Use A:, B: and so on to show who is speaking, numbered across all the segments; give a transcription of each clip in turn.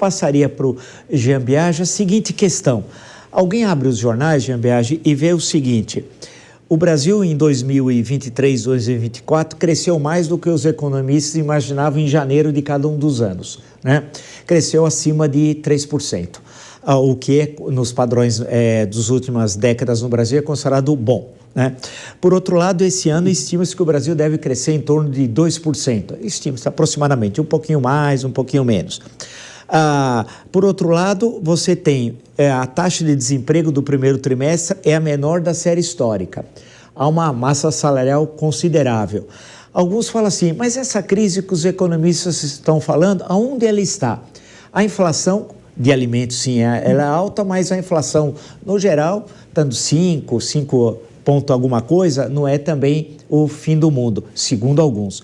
A: passaria para o Jean Biagi a seguinte questão. Alguém abre os jornais, Jean Biagi, e vê o seguinte: o Brasil em 2023, 2024 cresceu mais do que os economistas imaginavam em janeiro de cada um dos anos, né? Cresceu acima de 3%, o que nos padrões das últimas décadas no Brasil é considerado bom, né? Por outro lado, esse ano estima-se que o Brasil deve crescer em torno de 2%, estima-se aproximadamente, um pouquinho mais, um pouquinho menos. Por outro lado, você tem a taxa de desemprego do primeiro trimestre é a menor da série histórica. Há uma massa salarial considerável. Alguns falam assim, mas essa crise que os economistas estão falando, aonde ela está? A inflação de alimentos, sim, ela é alta, mas a inflação, no geral, dando 5 ponto alguma coisa, não é também o fim do mundo, segundo alguns.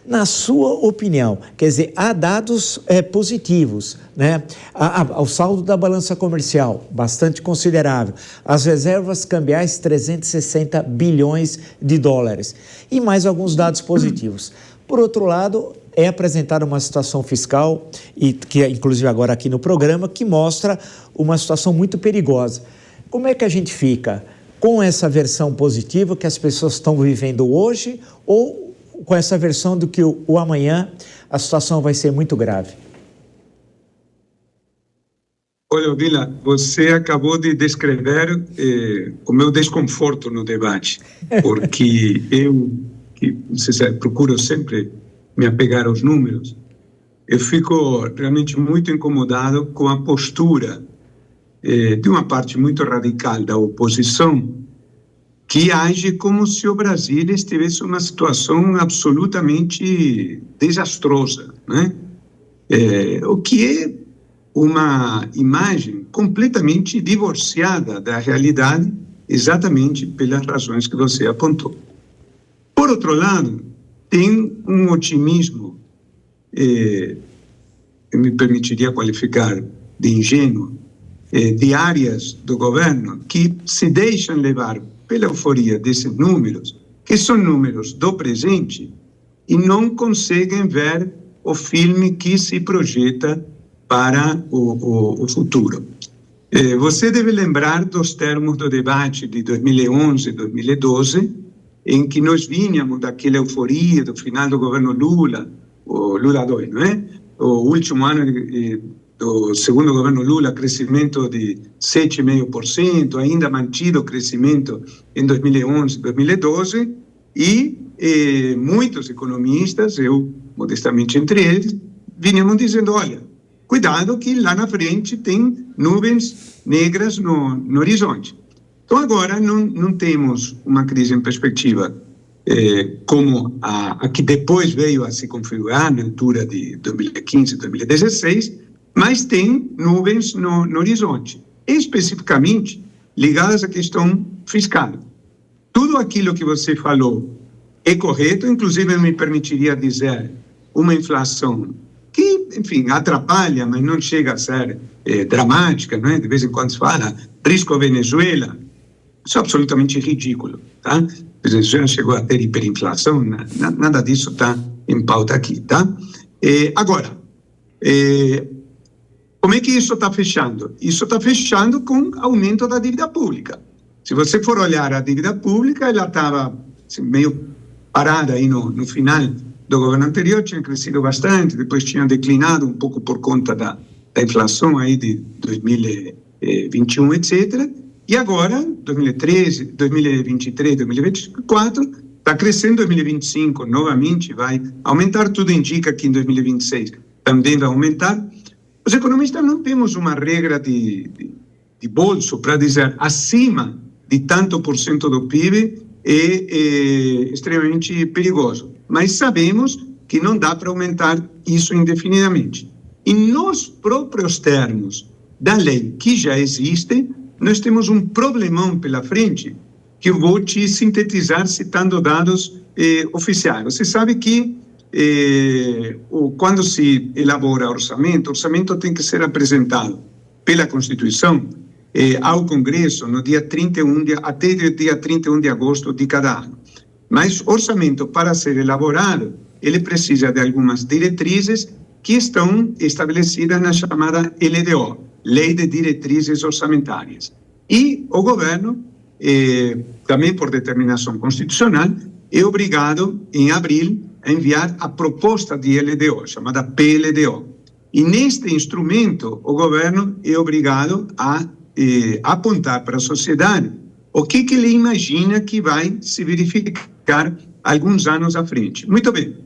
A: Na sua opinião, quer dizer, há dados positivos, né? O saldo da balança comercial, bastante considerável. As reservas cambiais, 360 bilhões de dólares. E mais alguns dados positivos. Por outro lado, é apresentada uma situação fiscal, e que inclusive agora aqui no programa, que mostra uma situação muito perigosa. Como é que a gente fica com essa versão positiva que as pessoas estão vivendo hoje ou com essa versão do que o amanhã a situação vai ser muito grave?
B: Olha, Vila, você acabou de descrever o meu desconforto no debate, porque eu, que você sabe, procuro sempre me apegar aos números, eu fico realmente muito incomodado com a postura de uma parte muito radical da oposição, que age como se o Brasil estivesse numa situação absolutamente desastrosa, né? O que é uma imagem completamente divorciada da realidade, exatamente pelas razões que você apontou. Por outro lado, tem um otimismo, eu me permitiria qualificar de ingênuo, de áreas do governo que se deixam levar pela euforia desses números, que são números do presente, e não conseguem ver o filme que se projeta para o futuro. Você deve lembrar dos termos do debate de 2011 e 2012, em que nós vínhamos daquela euforia do final do governo Lula, o Lula 2, não é? O último ano do segundo governo Lula, crescimento de 7,5%, ainda mantido o crescimento em 2011, 2012, e muitos economistas, eu modestamente entre eles, vinhamos dizendo, olha, cuidado que lá na frente tem nuvens negras no horizonte. Então agora não temos uma crise em perspectiva como a que depois veio a se configurar na altura de 2015, 2016, mas tem nuvens no horizonte, especificamente ligadas à questão fiscal. Tudo aquilo que você falou é correto, inclusive eu me permitiria dizer uma inflação que, enfim, atrapalha, mas não chega a ser dramática, não é? De vez em quando se fala risco Venezuela, isso é absolutamente ridículo, tá? A Venezuela chegou a ter hiperinflação, nada disso está em pauta aqui, tá? Agora, como é que isso está fechando? Isso está fechando com aumento da dívida pública. Se você for olhar a dívida pública, ela estava assim, meio parada aí no final do governo anterior, tinha crescido bastante, depois tinha declinado um pouco por conta da inflação aí de 2021, etc. E agora, 2013, 2023, 2024, está crescendo em 2025, novamente vai aumentar, tudo indica que em 2026 também vai aumentar. Os economistas não temos uma regra de bolso para dizer acima de tanto por cento do PIB é extremamente perigoso, mas sabemos que não dá para aumentar isso indefinidamente. E nos próprios termos da lei que já existe, nós temos um problemão pela frente que eu vou te sintetizar citando dados oficiais. Você sabe que quando se elabora orçamento, o orçamento tem que ser apresentado pela Constituição ao Congresso no dia 31 até o dia 31 de agosto de cada ano. Mas orçamento, para ser elaborado, ele precisa de algumas diretrizes que estão estabelecidas na chamada LDO, Lei de Diretrizes Orçamentárias. E o governo, também por determinação constitucional, é obrigado, em abril, a enviar a proposta de LDO, chamada PLDO. E neste instrumento, o governo é obrigado a apontar para a sociedade o que ele imagina que vai se verificar alguns anos à frente. Muito bem.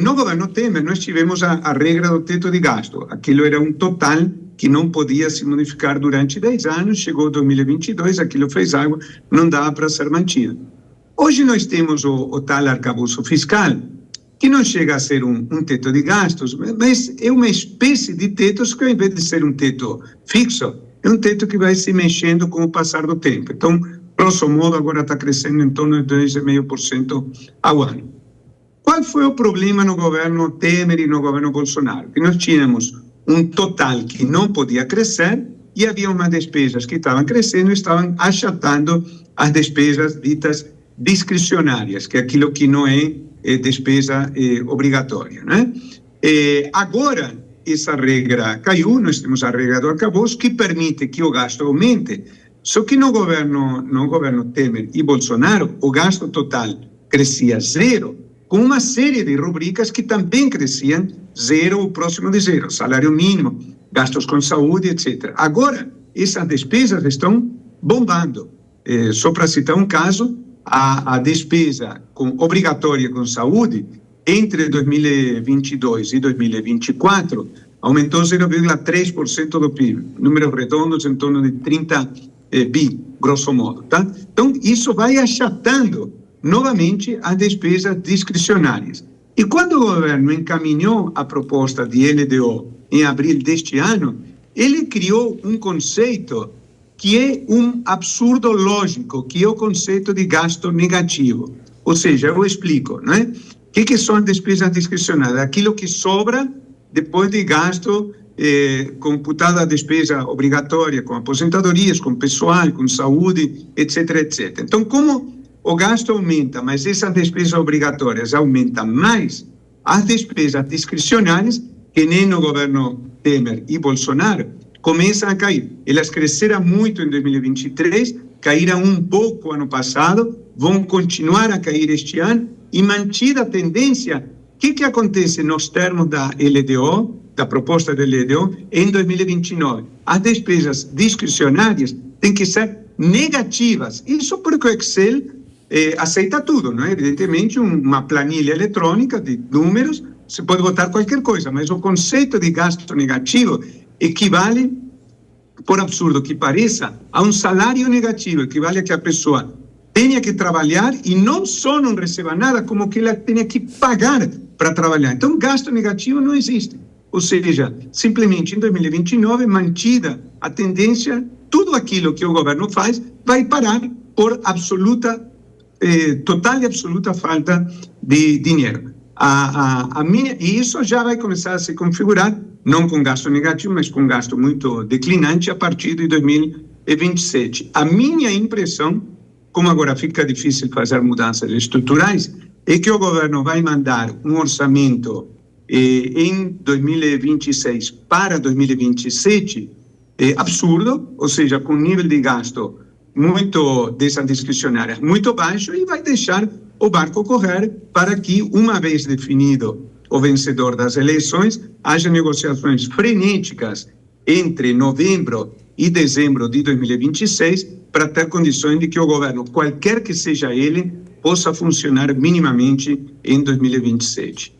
B: No governo Temer, nós tivemos a regra do teto de gasto. Aquilo era um total que não podia se modificar durante 10 anos. Chegou 2022, aquilo fez água, não dava para ser mantido. Hoje nós temos o tal arcabouço fiscal, que não chega a ser um teto de gastos, mas é uma espécie de teto que, ao invés de ser um teto fixo, é um teto que vai se mexendo com o passar do tempo. Então, grosso modo, agora está crescendo em torno de 2,5% ao ano. Qual foi o problema no governo Temer e no governo Bolsonaro? Que nós tínhamos um total que não podia crescer e havia umas despesas que estavam crescendo e estavam achatando as despesas ditas discricionárias, que é aquilo que não é despesa obrigatória, né? Agora, essa regra caiu, nós temos a regra do arcabouço, que permite que o gasto aumente. Só que no governo Temer e Bolsonaro, o gasto total crescia zero, com uma série de rubricas que também cresciam zero ou próximo de zero, salário mínimo, gastos com saúde, etc. Agora, essas despesas estão bombando. Só para citar um caso, a despesa obrigatória com saúde, entre 2022 e 2024, aumentou 0,3% do PIB, números redondos em torno de 30 bi, grosso modo. Tá? Então, isso vai achatando novamente as despesas discricionárias. E quando o governo encaminhou a proposta de LDO em abril deste ano, ele criou um conceito que é um absurdo lógico, que é o conceito de gasto negativo. Ou seja, eu explico, né? O que são as despesas discricionárias? Aquilo que sobra depois de gasto, computada a despesa obrigatória, com aposentadorias, com pessoal, com saúde, etc, etc. Então, como o gasto aumenta, mas essas despesas obrigatórias aumentam mais, as despesas discricionárias, que nem no governo Temer e Bolsonaro, começam a cair. Elas cresceram muito em 2023, caíram um pouco ano passado, vão continuar a cair este ano, e mantida a tendência, o que acontece nos termos da LDO, da proposta da LDO, em 2029? As despesas discricionárias têm que ser negativas. Isso porque o Excel aceita tudo, não é? Evidentemente, uma planilha eletrônica de números, você pode botar qualquer coisa, mas o conceito de gasto negativo equivale, por absurdo que pareça, a um salário negativo, equivale a que a pessoa tenha que trabalhar e não só não receba nada, como que ela tenha que pagar para trabalhar. Então, gasto negativo não existe. Ou seja, simplesmente em 2029, mantida a tendência, tudo aquilo que o governo faz vai parar por total e absoluta falta de dinheiro. E isso já vai começar a se configurar, não com gasto negativo, mas com gasto muito declinante a partir de 2027. A minha impressão, como agora fica difícil fazer mudanças estruturais, é que o governo vai mandar um orçamento em 2026 para 2027 absurdo, ou seja, com nível de gasto muito dessas discricionárias muito baixo, e vai deixar o barco correr para que, uma vez definido o vencedor das eleições, haja negociações frenéticas entre novembro e dezembro de 2026 para ter condições de que o governo, qualquer que seja ele, possa funcionar minimamente em 2027.